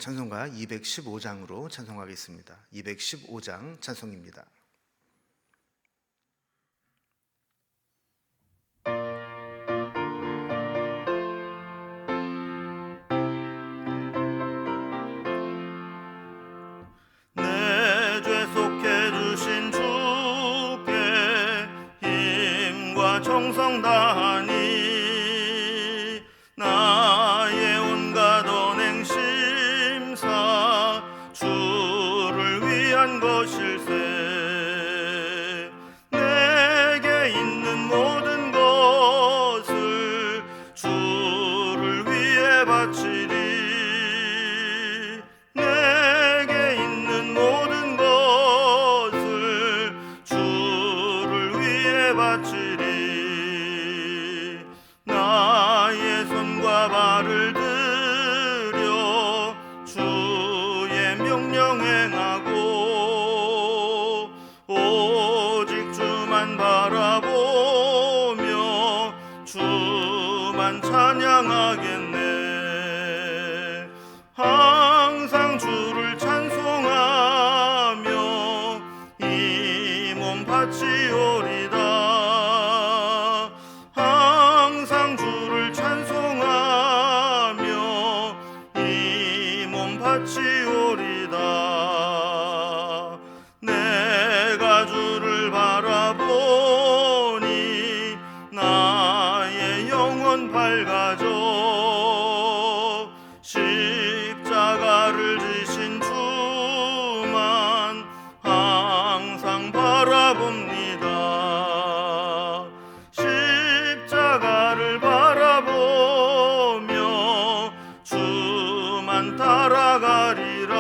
찬송가 215장으로 찬송하겠습니다. 215장 찬송입니다. 내 죄 속해 주신 주께 힘과 정성 다하니 나의 온갖 언행 심사 주를 위한 것일세. 내게 있는 모든 것을 주를 위해 바치리. 내게 있는 모든 것을 주를 위해 바치리. 나의 손과 발을 들여 주의 명령 행하고 오직 주만 바라보며 주만 찬양하겠네. 항상 주를 찬송하며 이 몸 바치오리다. 항상 주를 찬송하며 이 몸 바치오리다. 내가 주를 바라보니 나의 영혼 밝아져. 십자가를 지신 주만 항상 바라봅니다. 십자가를 바라보며 주만 따라가리라.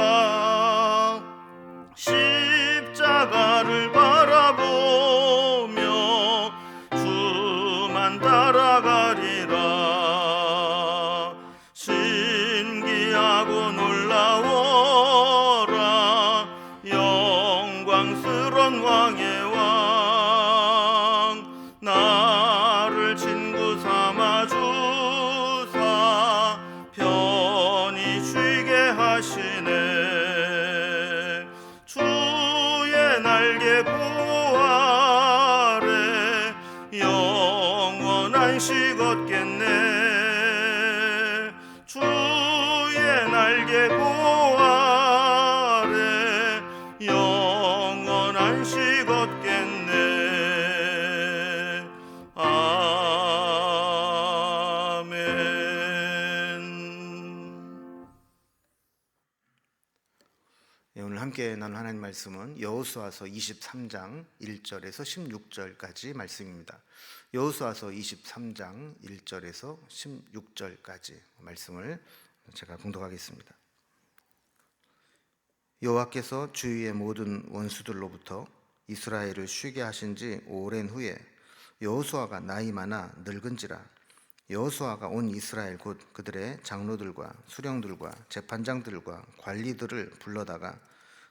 십자가를 바라보며 주만 따라가리라. 신기하고 놀라워라. 영광스런 왕의 왕. 나를 친구 삼아 주사 편히 쉬게 하시네. 주의 날개 보호 아래 영원한 식 얻겠네. 주의 날개 보호 아래 영원한 식 얻겠네. 아멘. 오늘 함께 나눌 하나님 말씀은 여호수아서 23장 1절에서 16절까지 말씀입니다. 여호수아서 23장 1절에서 16절까지 말씀을 제가 봉독하겠습니다. 여호와께서 주위의 모든 원수들로부터 이스라엘을 쉬게 하신 지 오랜 후에 여호수아가 나이 많아 늙은지라. 여호수아가 온 이스라엘 곧 그들의 장로들과 수령들과 재판장들과 관리들을 불러다가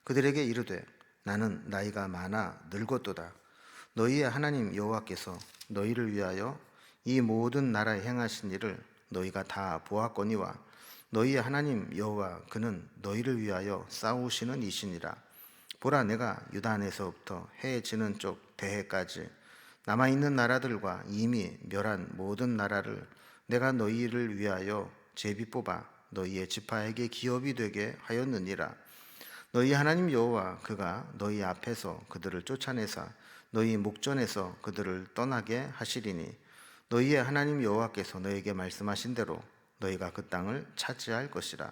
그들에게 이르되 나는 나이가 많아 늙었도다. 너희의 하나님 여호와께서 너희를 위하여 이 모든 나라에 행하신 일을 너희가 다 보았거니와 너희의 하나님 여호와 그는 너희를 위하여 싸우시는 이시니라. 보라, 내가 유다 안에서부터 해 지는 쪽 대해까지 남아있는 나라들과 이미 멸한 모든 나라를 내가 너희를 위하여 제비 뽑아 너희의 지파에게 기업이 되게 하였느니라. 너희 하나님 여호와 그가 너희 앞에서 그들을 쫓아내사 너희 목전에서 그들을 떠나게 하시리니 너희의 하나님 여호와께서 너희에게 말씀하신 대로 너희가 그 땅을 차지할 것이라.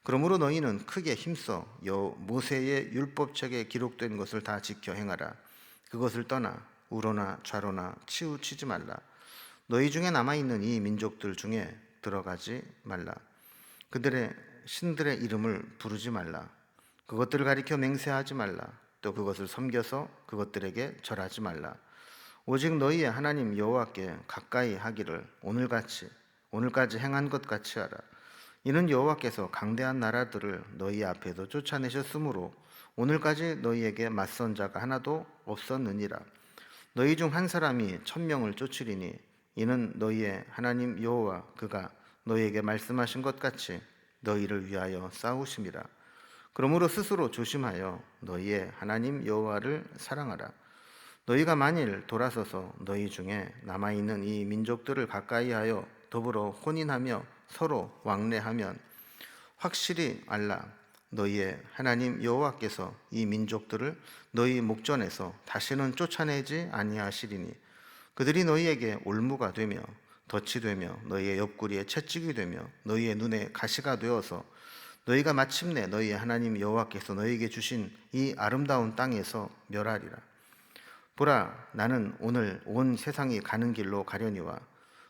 그러므로 너희는 크게 힘써 모세의 율법책에 기록된 것을 다 지켜 행하라. 그것을 떠나 우로나 좌로나 치우치지 말라. 너희 중에 남아있는 이 민족들 중에 들어가지 말라. 그들의 신들의 이름을 부르지 말라. 그것들을 가리켜 맹세하지 말라. 또 그것을 섬겨서 그것들에게 절하지 말라. 오직 너희의 하나님 여호와께 가까이 하기를 오늘까지 행한 것 같이 하라. 이는 여호와께서 강대한 나라들을 너희 앞에서 쫓아내셨으므로 오늘까지 너희에게 맞선 자가 하나도 없었느니라. 너희 중 한 사람이 1000명을 쫓으리니 이는 너희의 하나님 여호와 그가 너희에게 말씀하신 것 같이 너희를 위하여 싸우심이라. 그러므로 스스로 조심하여 너희의 하나님 여호와를 사랑하라. 너희가 만일 돌아서서 너희 중에 남아있는 이 민족들을 가까이하여 더불어 혼인하며 서로 왕래하면 확실히 알라. 너희의 하나님 여호와께서 이 민족들을 너희 목전에서 다시는 쫓아내지 아니하시리니 그들이 너희에게 올무가 되며 덫이 되며 너희의 옆구리에 채찍이 되며 너희의 눈에 가시가 되어서 너희가 마침내 너희의 하나님 여호와께서 너희에게 주신 이 아름다운 땅에서 멸하리라. 보라, 나는 오늘 온 세상이 가는 길로 가려니와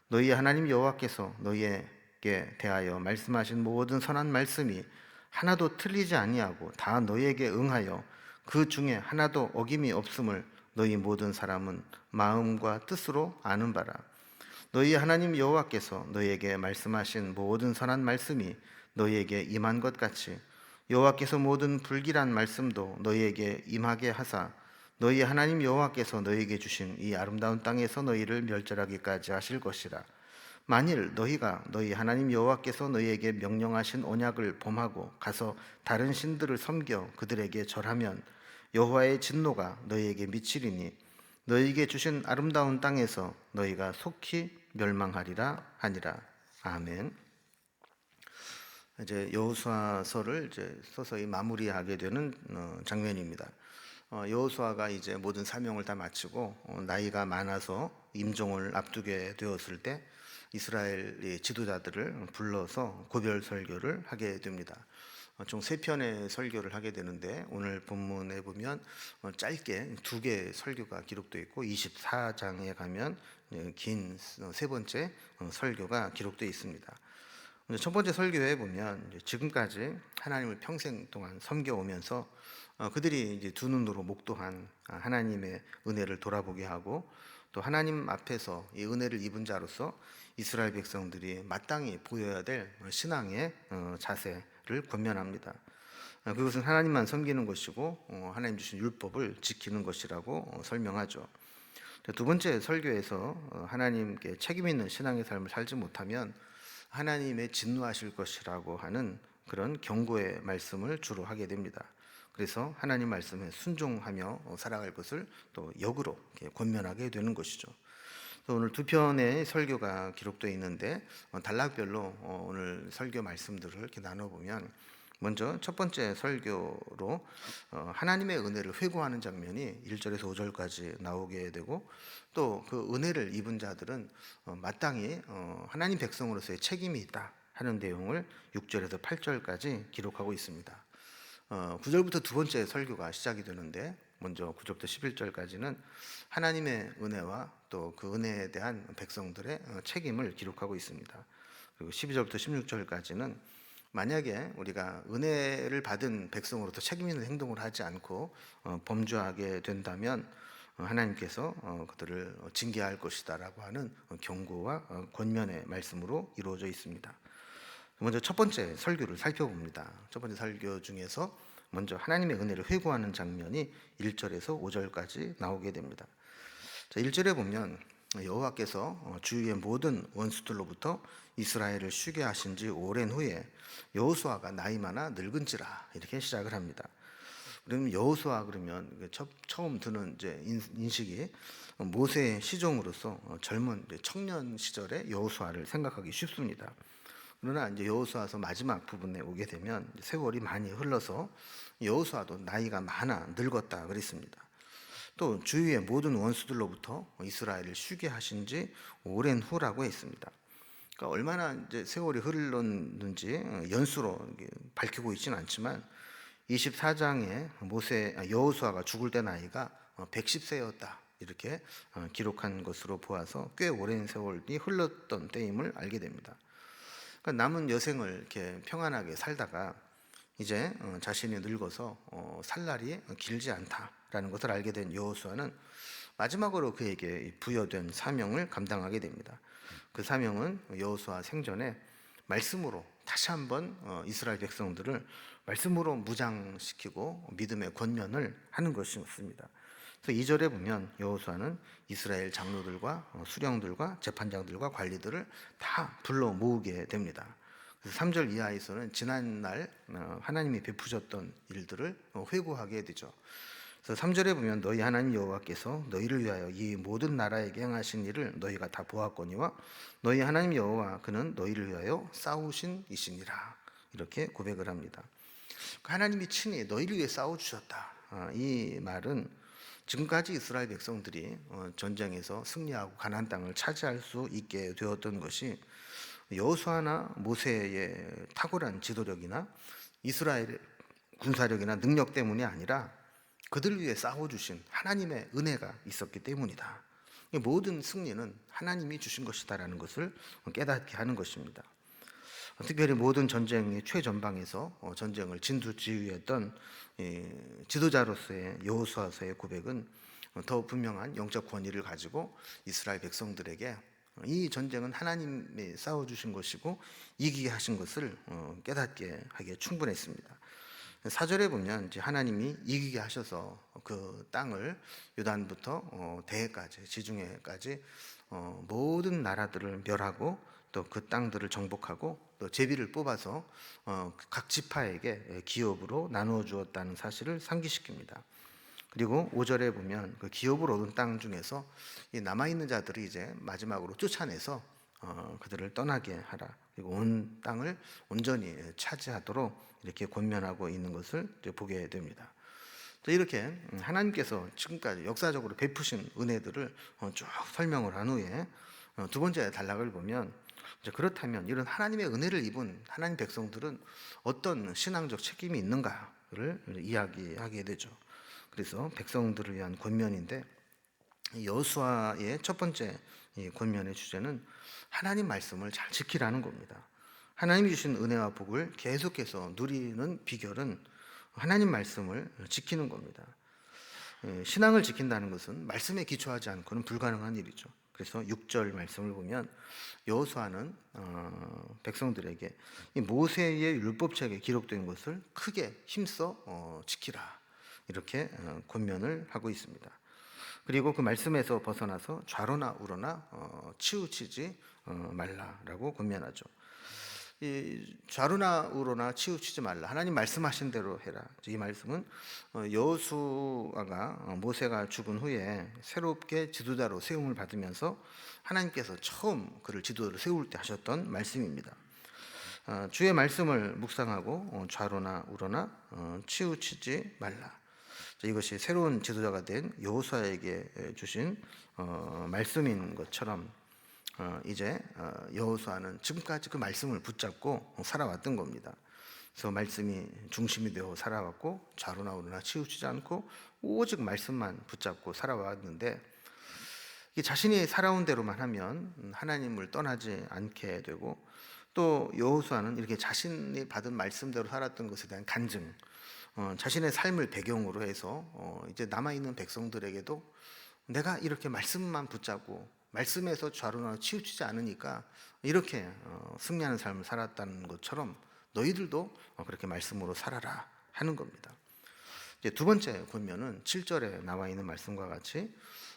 너희의 하나님 여호와께서 너희에게 대하여 말씀하신 모든 선한 말씀이 하나도 틀리지 아니하고 다 너희에게 응하여 그 중에 하나도 어김이 없음을 너희 모든 사람은 마음과 뜻으로 아는 바라. 너희 하나님 여호와께서 너희에게 말씀하신 모든 선한 말씀이 너희에게 임한 것 같이 여호와께서 모든 불길한 말씀도 너희에게 임하게 하사 너희 하나님 여호와께서 너희에게 주신 이 아름다운 땅에서 너희를 멸절하기까지 하실 것이라. 만일 너희가 너희 하나님 여호와께서 너희에게 명령하신 언약을 범하고 가서 다른 신들을 섬겨 그들에게 절하면 여호와의 진노가 너희에게 미치리니 너희에게 주신 아름다운 땅에서 너희가 속히 멸망하리라 하니라. 아멘. 이제 여호수아서를 이제 서서히 마무리하게 되는 장면입니다. 여호수아가 이제 모든 사명을 다 마치고 나이가 많아서 임종을 앞두게 되었을 때 이스라엘의 지도자들을 불러서 고별 설교를 하게 됩니다. 총 3편의 설교를 하게 되는데 오늘 본문에 보면 짧게 2개의 설교가 기록되어 있고 24장에 가면 긴 3번째 설교가 기록되어 있습니다. 첫 번째 설교에 보면 지금까지 하나님을 평생 동안 섬겨오면서 그들이 이제 두 눈으로 목도한 하나님의 은혜를 돌아보게 하고 또 하나님 앞에서 이 은혜를 입은 자로서 이스라엘 백성들이 마땅히 보여야 될 신앙의 자세를 권면합니다. 그것은 하나님만 섬기는 것이고 하나님 주신 율법을 지키는 것이라고 설명하죠. 두 번째 설교에서 하나님께 책임 있는 신앙의 삶을 살지 못하면 하나님의 진노하실 것이라고 하는 그런 경고의 말씀을 주로 하게 됩니다. 그래서 하나님 말씀에 순종하며 살아갈 것을 또 역으로 권면하게 되는 것이죠. 오늘 2편의 설교가 기록되어 있는데 단락별로 오늘 설교 말씀들을 이렇게 나눠보면 먼저 첫 번째 설교로 하나님의 은혜를 회고하는 장면이 1절에서 5절까지 나오게 되고 또 그 은혜를 입은 자들은 마땅히 하나님 백성으로서의 책임이 있다 하는 내용을 6절에서 8절까지 기록하고 있습니다. 9절부터 두 번째 설교가 시작이 되는데 먼저 9절부터 11절까지는 하나님의 은혜와 또 그 은혜에 대한 백성들의 책임을 기록하고 있습니다. 그리고 12절부터 16절까지는 만약에 우리가 은혜를 받은 백성으로서 책임 있는 행동을 하지 않고 범죄하게 된다면 하나님께서 그들을 징계할 것이다라고 하는 경고와 권면의 말씀으로 이루어져 있습니다. 먼저 첫 번째 설교를 살펴봅니다. 첫 번째 설교 중에서 먼저 하나님의 은혜를 회고하는 장면이 1절에서 5절까지 나오게 됩니다. 자, 1절에 보면 여호와께서 주위의 모든 원수들로부터 이스라엘을 쉬게 하신 지 오랜 후에 여호수아가 나이 많아 늙은지라 이렇게 시작을 합니다. 그러면 여호수아 그러면 처음 드는 이제 인식이 모세의 시종으로서 젊은 청년 시절의 여호수아를 생각하기 쉽습니다. 그러나 이제 여호수아서 마지막 부분에 오게 되면 세월이 많이 흘러서 여호수아도 나이가 많아 늙었다 그랬습니다. 또 주위의 모든 원수들로부터 이스라엘을 쉬게 하신 지 오랜 후라고 했습니다. 그러니까 얼마나 이제 세월이 흘렀는지 연수로 밝히고 있지는 않지만 24장에 여호수아가 죽을 때 나이가 110세였다 이렇게 기록한 것으로 보아서 꽤 오랜 세월이 흘렀던 때임을 알게 됩니다. 그러니까 남은 여생을 이렇게 평안하게 살다가 이제 자신이 늙어서 살 날이 길지 않다라는 것을 알게 된 여호수아는 마지막으로 그에게 부여된 사명을 감당하게 됩니다. 그 사명은 여호수아 생전에 말씀으로 다시 한번 이스라엘 백성들을 말씀으로 무장시키고 믿음의 권면을 하는 것이었습니다. 그래서 2절에 보면 여호수아는 이스라엘 장로들과 수령들과 재판장들과 관리들을 다 불러 모으게 됩니다. 3절 이하에서는 지난날 하나님이 베푸셨던 일들을 회고하게 되죠. 그래서 3절에 보면 너희 하나님 여호와께서 너희를 위하여 이 모든 나라에게 행하신 일을 너희가 다 보았거니와 너희 하나님 여호와 그는 너희를 위하여 싸우신 이시니라. 이렇게 고백을 합니다. 하나님이 친히 너희를 위해 싸워주셨다. 이 말은 지금까지 이스라엘 백성들이 전쟁에서 승리하고 가나안 땅을 차지할 수 있게 되었던 것이 여호수아나 모세의 탁월한 지도력이나 이스라엘의 군사력이나 능력 때문이 아니라 그들을 위해 싸워주신 하나님의 은혜가 있었기 때문이다. 모든 승리는 하나님이 주신 것이다라는 것을 깨닫게 하는 것입니다. 특별히 모든 전쟁의 최전방에서 전쟁을 진두지휘했던 지도자로서의 여호수아서의 고백은 더 분명한 영적 권위를 가지고 이스라엘 백성들에게 이 전쟁은 하나님이 싸워주신 것이고 이기게 하신 것을 깨닫게 하기에 충분했습니다. 4절에 보면 이제 하나님이 이기게 하셔서 그 땅을 요단부터 대해까지 지중해까지 모든 나라들을 멸하고 또 그 땅들을 정복하고 또 제비를 뽑아서 각 지파에게 기업으로 나누어 주었다는 사실을 상기시킵니다. 그리고 5절에 보면 그 기업을 얻은 땅 중에서 이 남아 있는 자들이 이제 마지막으로 쫓아내서 그들을 떠나게 하라. 그리고 온 땅을 온전히 차지하도록 이렇게 권면하고 있는 것을 보게 됩니다. 또 이렇게 하나님께서 지금까지 역사적으로 베푸신 은혜들을 쭉 설명을 한 후에 두 번째 단락을 보면 이제 그렇다면 이런 하나님의 은혜를 입은 하나님 백성들은 어떤 신앙적 책임이 있는가를 이야기하게 되죠. 그래서 백성들을 위한 권면인데 여호수아의 첫 번째 권면의 주제는 하나님 말씀을 잘 지키라는 겁니다. 하나님이 주신 은혜와 복을 계속해서 누리는 비결은 하나님 말씀을 지키는 겁니다. 신앙을 지킨다는 것은 말씀에 기초하지 않고는 불가능한 일이죠. 그래서 6절 말씀을 보면 여호수아는 백성들에게 이 모세의 율법책에 기록된 것을 크게 힘써 지키라 이렇게 권면을 하고 있습니다. 그리고 그 말씀에서 벗어나서 좌로나 우로나 치우치지 말라라고 권면하죠. 이 좌로나 우로나 치우치지 말라. 하나님 말씀하신 대로 해라. 이 말씀은 여호수아가 모세가 죽은 후에 새롭게 지도자로 세움을 받으면서 하나님께서 처음 그를 지도자로 세울 때 하셨던 말씀입니다. 주의 말씀을 묵상하고 좌로나 우로나 치우치지 말라. 이것이 새로운 지도자가 된 여호수아에게 주신 말씀인 것처럼 이제 여호수아는 지금까지 그 말씀을 붙잡고 살아왔던 겁니다. 그래서 말씀이 중심이 되어 살아왔고 좌로나 우로나 치우치지 않고 오직 말씀만 붙잡고 살아왔는데 자신이 살아온 대로만 하면 하나님을 떠나지 않게 되고 또 여호수아는 이렇게 자신이 받은 말씀대로 살았던 것에 대한 간증, 자신의 삶을 배경으로 해서 이제 남아있는 백성들에게도 내가 이렇게 말씀만 붙잡고 말씀에서 좌로나 치우치지 않으니까 이렇게 승리하는 삶을 살았다는 것처럼 너희들도 그렇게 말씀으로 살아라 하는 겁니다. 이제 두 번째 권면은 7절에 나와 있는 말씀과 같이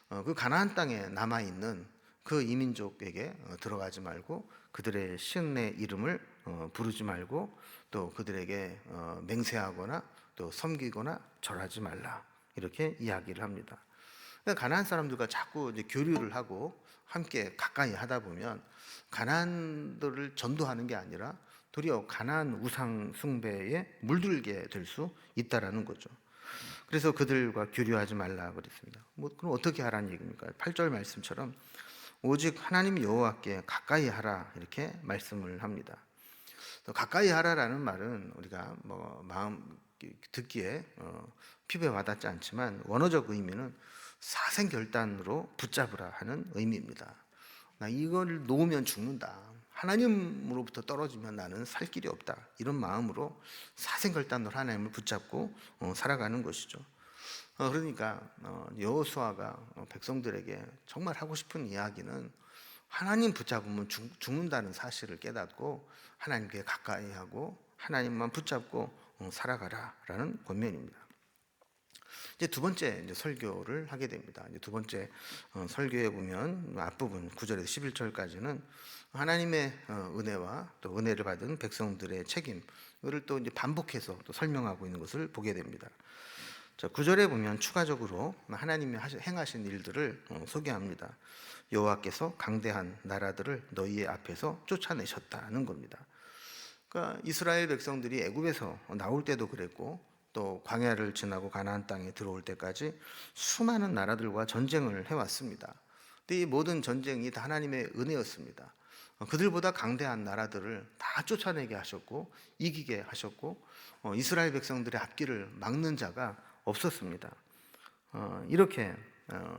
그 가나안 땅에 남아 있는 그 이민족에게 들어가지 말고 그들의 신의 이름을 부르지 말고 또 그들에게 맹세하거나 또 섬기거나 절하지 말라 이렇게 이야기를 합니다. 가나안 사람들과 자꾸 이제 교류를 하고 함께 가까이 하다 보면 가나안들을 전도하는 게 아니라 도리어 가나안 우상 숭배에 물들게 될 수 있다라는 거죠. 그래서 그들과 교류하지 말라 그랬습니다. 그럼 어떻게 하라는 얘기입니까? 8절 말씀처럼 오직 하나님 여호와께 가까이 하라 이렇게 말씀을 합니다. 또 가까이 하라라는 말은 우리가 마음 듣기에 피부에 와닿지 않지만 원어적 의미는 사생결단으로 붙잡으라 하는 의미입니다. 나 이걸 놓으면 죽는다. 하나님으로부터 떨어지면 나는 살 길이 없다. 이런 마음으로 사생결단으로 하나님을 붙잡고 살아가는 것이죠. 그러니까 여호수아가 백성들에게 정말 하고 싶은 이야기는 하나님 붙잡으면 죽는다는 사실을 깨닫고 하나님께 가까이 하고 하나님만 붙잡고 살아가라라는 권면입니다. 이제 두 번째 이제 설교를 하게 됩니다. 이제 두 번째 설교에 보면 앞부분 9절에서 11절까지는 하나님의 은혜와 또 은혜를 받은 백성들의 책임, 이를 또 이제 반복해서 또 설명하고 있는 것을 보게 됩니다. 자, 9절에 보면 추가적으로 하나님이 행하신 일들을 소개합니다. 여호와께서 강대한 나라들을 너희의 앞에서 쫓아내셨다는 겁니다. 그러니까 이스라엘 백성들이 애굽에서 나올 때도 그랬고 또 광야를 지나고 가나안 땅에 들어올 때까지 수많은 나라들과 전쟁을 해왔습니다. 근데 이 모든 전쟁이 다 하나님의 은혜였습니다. 그들보다 강대한 나라들을 다 쫓아내게 하셨고 이기게 하셨고 이스라엘 백성들의 앞길을 막는 자가 없었습니다. 이렇게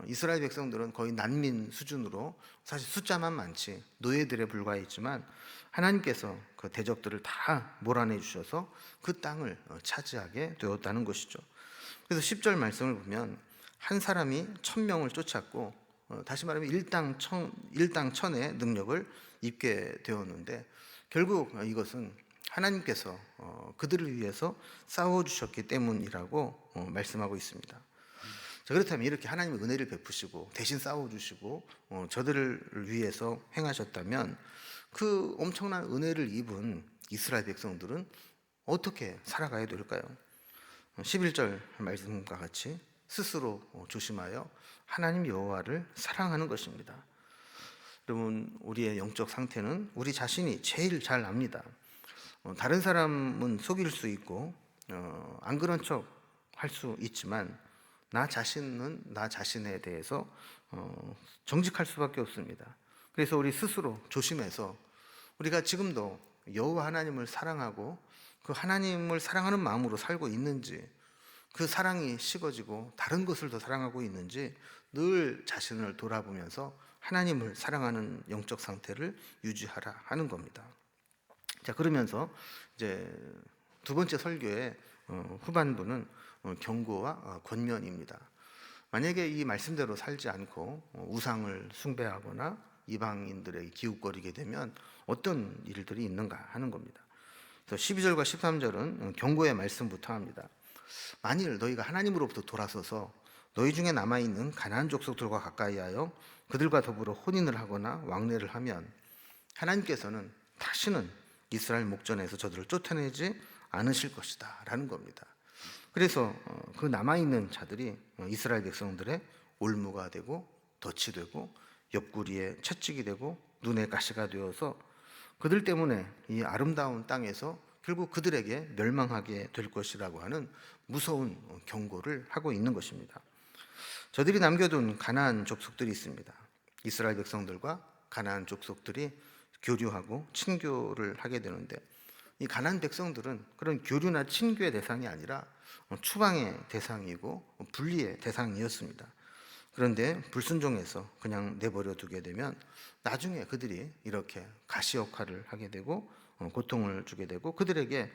이스라엘 백성들은 거의 난민 수준으로 사실 숫자만 많지 노예들에 불과했지만 하나님께서 그 대적들을 다 몰아내 주셔서 그 땅을 차지하게 되었다는 것이죠. 그래서 10절 말씀을 보면 한 사람이 1000명을 쫓았고 다시 말하면 일당천의 능력을 입게 되었는데 결국 이것은 하나님께서 그들을 위해서 싸워주셨기 때문이라고 말씀하고 있습니다. 자, 그렇다면 이렇게 하나님의 은혜를 베푸시고 대신 싸워주시고 저들을 위해서 행하셨다면 그 엄청난 은혜를 입은 이스라엘 백성들은 어떻게 살아가야 될까요? 11절 말씀과 같이 스스로 조심하여 하나님 여호와를 사랑하는 것입니다. 여러분, 우리의 영적 상태는 우리 자신이 제일 잘 압니다. 다른 사람은 속일 수 있고 안 그런 척 할 수 있지만 나 자신은 나 자신에 대해서 정직할 수밖에 없습니다. 그래서 우리 스스로 조심해서 우리가 지금도 여호와 하나님을 사랑하고 그 하나님을 사랑하는 마음으로 살고 있는지, 그 사랑이 식어지고 다른 것을 더 사랑하고 있는지 늘 자신을 돌아보면서 하나님을 사랑하는 영적 상태를 유지하라 하는 겁니다. 자, 그러면서 이제 두 번째 설교의 후반부는 경고와 권면입니다. 만약에 이 말씀대로 살지 않고 우상을 숭배하거나 이방인들에게 기웃거리게 되면 어떤 일들이 있는가 하는 겁니다. 그래서 12절과 13절은 경고의 말씀부터 합니다. 만일 너희가 하나님으로부터 돌아서서 너희 중에 남아있는 가나안 족속들과 가까이하여 그들과 더불어 혼인을 하거나 왕래를 하면 하나님께서는 다시는 이스라엘 목전에서 저들을 쫓아내지 않으실 것이다 라는 겁니다. 그래서 그 남아있는 자들이 이스라엘 백성들의 올무가 되고 덫이 되고 옆구리에 채찍이 되고 눈에 가시가 되어서 그들 때문에 이 아름다운 땅에서 결국 그들에게 멸망하게 될 것이라고 하는 무서운 경고를 하고 있는 것입니다. 저들이 남겨둔 가나안 족속들이 있습니다. 이스라엘 백성들과 가나안 족속들이 교류하고 친교를 하게 되는데 이 가나안 백성들은 그런 교류나 친교의 대상이 아니라 추방의 대상이고 분리의 대상이었습니다. 그런데 불순종해서 그냥 내버려 두게 되면 나중에 그들이 이렇게 가시 역할을 하게 되고 고통을 주게 되고 그들에게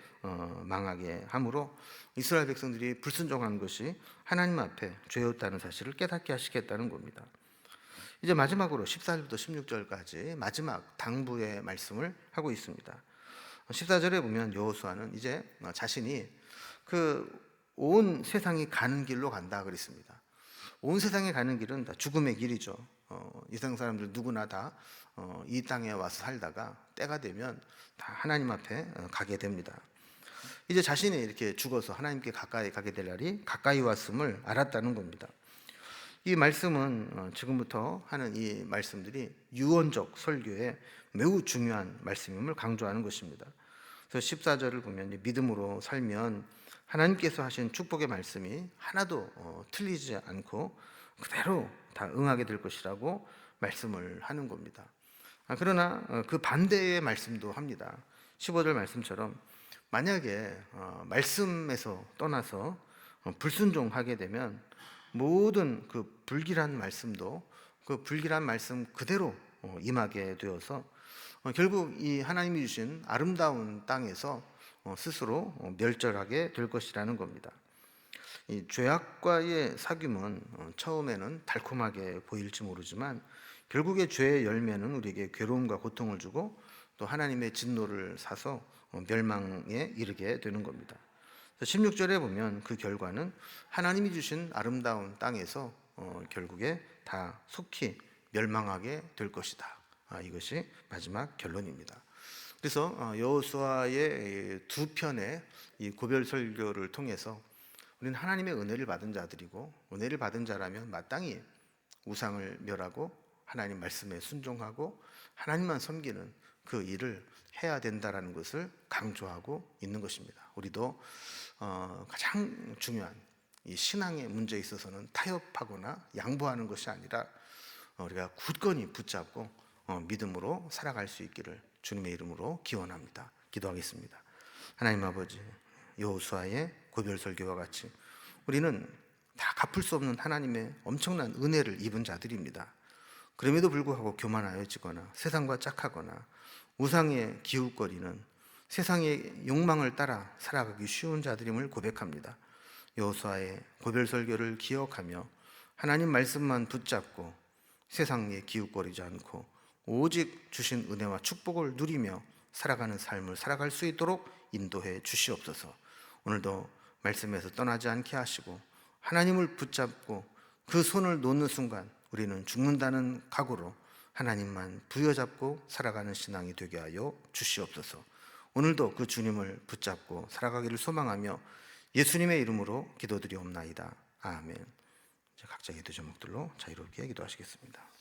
망하게 함으로 이스라엘 백성들이 불순종한 것이 하나님 앞에 죄였다는 사실을 깨닫게 하시겠다는 겁니다. 이제 마지막으로 14절부터 16절까지 마지막 당부의 말씀을 하고 있습니다. 14절에 보면 여호수아는 이제 자신이 그 온 세상이 가는 길로 간다 그랬습니다. 온 세상에 가는 길은 다 죽음의 길이죠. 이 세상 사람들 누구나 다 이 땅에 와서 살다가 때가 되면 다 하나님 앞에 가게 됩니다. 이제 자신이 이렇게 죽어서 하나님께 가까이 가게 될 날이 가까이 왔음을 알았다는 겁니다. 이 말씀은 지금부터 하는 이 말씀들이 유언적 설교에 매우 중요한 말씀임을 강조하는 것입니다. 그래서 14절을 보면 믿음으로 살면 하나님께서 하신 축복의 말씀이 하나도 틀리지 않고 그대로 다 응하게 될 것이라고 말씀을 하는 겁니다. 그러나 그 반대의 말씀도 합니다. 15절 말씀처럼 만약에 말씀에서 떠나서 불순종하게 되면 모든 그 불길한 말씀도 그 불길한 말씀 그대로 임하게 되어서 결국 이 하나님이 주신 아름다운 땅에서 스스로 멸절하게 될 것이라는 겁니다. 이 죄악과의 사귐은 처음에는 달콤하게 보일지 모르지만 결국에 죄의 열매는 우리에게 괴로움과 고통을 주고 또 하나님의 진노를 사서 멸망에 이르게 되는 겁니다. 16절에 보면 그 결과는 하나님이 주신 아름다운 땅에서 결국에 다 속히 멸망하게 될 것이다. 이것이 마지막 결론입니다. 그래서 여호수아의 두 편의 이 고별 설교를 통해서 우리는 하나님의 은혜를 받은 자들이고, 은혜를 받은 자라면 마땅히 우상을 멸하고 하나님 말씀에 순종하고 하나님만 섬기는 그 일을 해야 된다라는 것을 강조하고 있는 것입니다. 우리도 가장 중요한 이 신앙의 문제에 있어서는 타협하거나 양보하는 것이 아니라 우리가 굳건히 붙잡고 믿음으로 살아갈 수 있기를 주님의 이름으로 기원합니다. 기도하겠습니다. 하나님 아버지, 여호수아의 고별 설교와 같이 우리는 다 갚을 수 없는 하나님의 엄청난 은혜를 입은 자들입니다. 그럼에도 불구하고 교만하여지거나 세상과 짝하거나 우상에 기웃거리는 세상의 욕망을 따라 살아가기 쉬운 자들임을 고백합니다. 여호수아의 고별 설교를 기억하며 하나님 말씀만 붙잡고 세상에 기웃거리지 않고 오직 주신 은혜와 축복을 누리며 살아가는 삶을 살아갈 수 있도록 인도해 주시옵소서. 오늘도 말씀에서 떠나지 않게 하시고 하나님을 붙잡고 그 손을 놓는 순간 우리는 죽는다는 각오로 하나님만 부여잡고 살아가는 신앙이 되게 하여 주시옵소서. 오늘도 그 주님을 붙잡고 살아가기를 소망하며 예수님의 이름으로 기도드리옵나이다. 아멘. 각자 기도 제목들로 자유롭게 기도하시겠습니다.